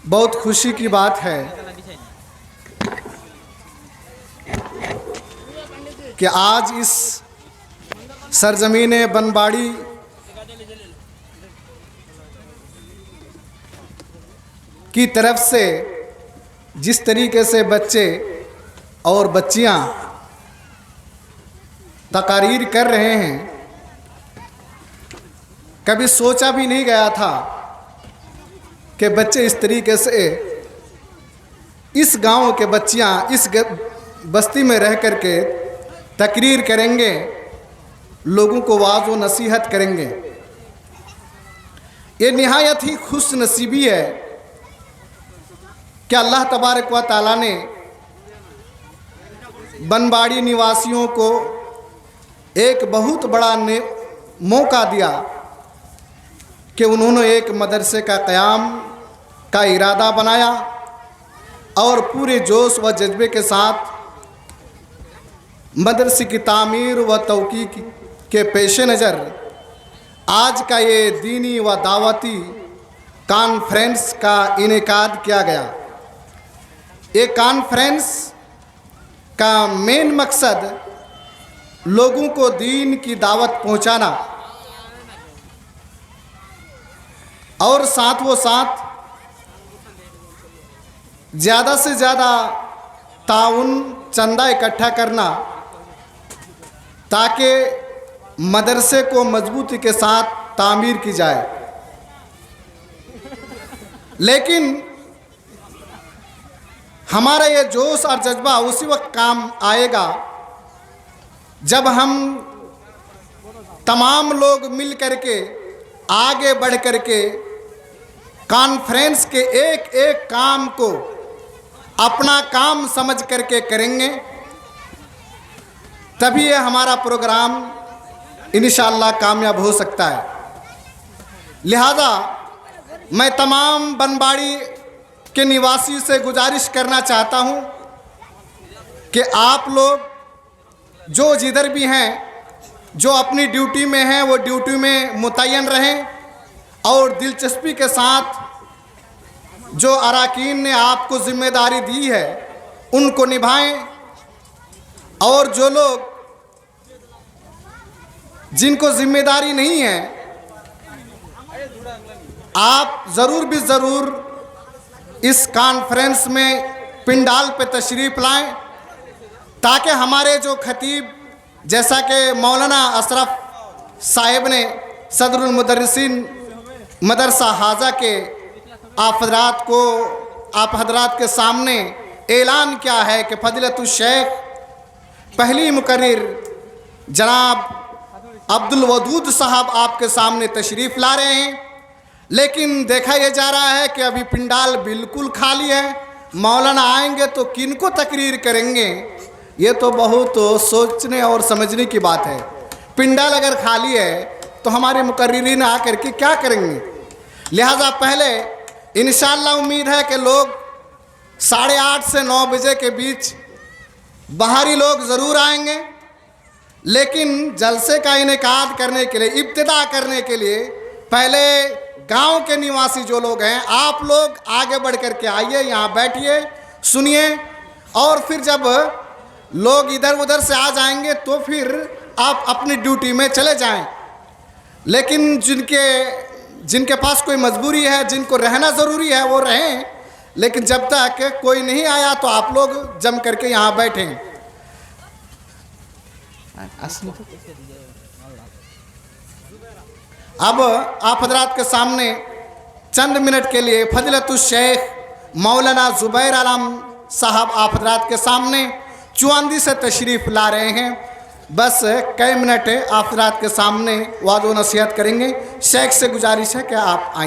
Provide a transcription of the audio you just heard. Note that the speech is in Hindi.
बहुत खुशी की बात है कि आज इस सरजमीन बनबाड़ी की तरफ से जिस तरीके से बच्चे और बच्चियां तकारीर कर रहे हैं, कभी सोचा भी नहीं गया था कि बच्चे इस तरीके से इस गांव के बच्चियां इस बस्ती में रह करके तकरीर करेंगे, लोगों को वाज़ व नसीहत करेंगे। ये निहायत ही खुश नसीबी है कि अल्लाह तबारक व तआला ने बनबाड़ी निवासियों को एक बहुत बड़ा मौका दिया कि उन्होंने एक मदरसे का क़याम का इरादा बनाया और पूरे जोश व जज्बे के साथ मदरसे की तामीर व तौक़ी के पेश नज़र आज का ये दीनी व दावती कॉन्फ्रेंस का इनेकाद किया गया। ये कॉन्फ्रेंस का मेन मकसद लोगों को दीन की दावत पहुंचाना और साथ वो साथ ज़्यादा से ज़्यादा ताउन चंदा इकट्ठा करना ताकि मदरसे को मजबूती के साथ तामीर की जाए। लेकिन हमारा ये जोश और जज्बा उसी वक्त काम आएगा जब हम तमाम लोग मिल करके आगे बढ़ करके कॉन्फ्रेंस के एक एक काम को अपना काम समझ करके करेंगे, तभी ये हमारा प्रोग्राम इंशाअल्लाह कामयाब हो सकता है। लिहाजा मैं तमाम बनबाड़ी के निवासी से गुजारिश करना चाहता हूँ कि आप लोग जो जिधर भी हैं, जो अपनी ड्यूटी में हैं, वो ड्यूटी में मुतय्यन रहें और दिलचस्पी के साथ जो अराकीन ने आपको जिम्मेदारी दी है उनको निभाएं। और जो लोग जिनको जिम्मेदारी नहीं है, आप ज़रूर भी ज़रूर इस कॉन्फ्रेंस में पिंडाल पे तशरीफ़ लाएं ताकि हमारे जो खतीब जैसा कि मौलाना अशरफ साहिब ने सदरुल मुदर्रिसीन मदरसा हाजा के आप हजरात के सामने ऐलान किया है कि फजीलतुल शेख पहली मुकर्रिर जनाब अब्दुल वदूद साहब आपके सामने तशरीफ़ ला रहे हैं। लेकिन देखा यह जा रहा है कि अभी पिंडाल बिल्कुल खाली है। मौलाना आएंगे तो किनको तकरीर करेंगे, ये तो बहुत सोचने और समझने की बात है। पिंडाल अगर खाली है तो हमारे मुकर्रिरीन आकर के क्या करेंगे। लिहाजा पहले इंशाअल्लाह उम्मीद है कि लोग 8:30 से 9 बजे के बीच बाहरी लोग ज़रूर आएंगे। लेकिन जलसे का इनेकाद करने के लिए, इब्तिदा करने के लिए पहले गांव के निवासी जो लोग हैं, आप लोग आगे बढ़ कर के आइए, यहाँ बैठिए, सुनिए और फिर जब लोग इधर उधर से आ जाएंगे तो फिर आप अपनी ड्यूटी में चले जाएं। लेकिन जिनके पास कोई मजबूरी है, जिनको रहना ज़रूरी है, वो रहें। लेकिन जब तक कोई नहीं आया तो आप लोग जम करके यहाँ बैठें। अब आप हजरात के सामने चंद मिनट के लिए फजीलतुल शेख मौलाना ज़ुबैर आलम साहब आप हजरात के सामने चुआंदी से तशरीफ़ ला रहे हैं। बस कई मिनट आप हजरात के सामने वाज़ व नसीहत करेंगे। शेख से गुजारिश है कि आप आएँ।